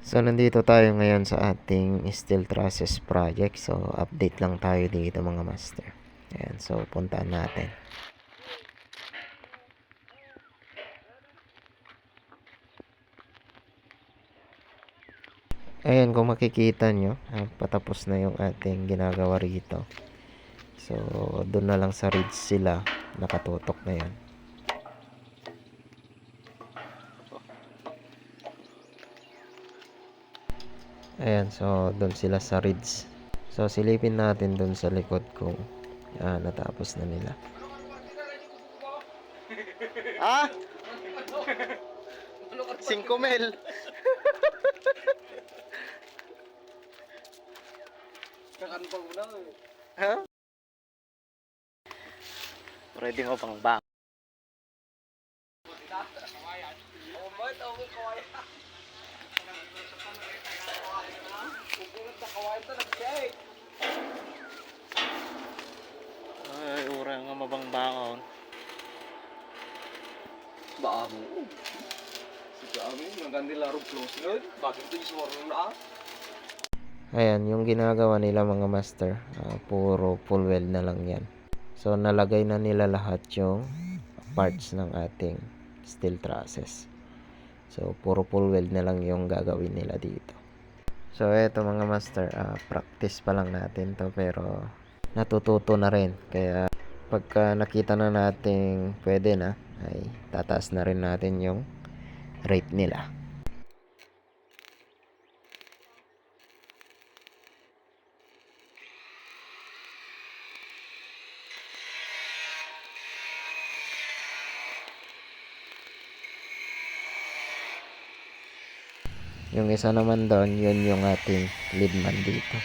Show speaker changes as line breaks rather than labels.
So, nandito tayo ngayon sa ating steel trusses project. So, update lang tayo dito mga master. Ayan, so puntaan natin. Ayan, kung makikita nyo, patapos na yung ating ginagawa rito. So, doon na lang sa ridge sila, nakatutok na yan. Ayan, so doon sila sa ridge. So, silipin natin doon sa likod kung natapos na nila. Ah? 5 mil.
Kakanpang mo na eh.
Ha? Pwede mo pang bang. Ay, ura nga mabangbangon.
Baamo. Si Ami, nagandi laro close nun. Bakit ito yung suwaro na
Ayan, yung ginagawa nila mga master, puro full weld na lang yan. So, nalagay na nila lahat yung parts ng ating steel trusses. So, puro full weld na lang yung gagawin nila dito. So, eto mga master, practice pa lang natin to pero natututo na rin. Kaya, pagka nakita na natin pwede na, ay tataas na rin natin yung rate nila. Yung isa naman doon, yun yung ating lead man dito.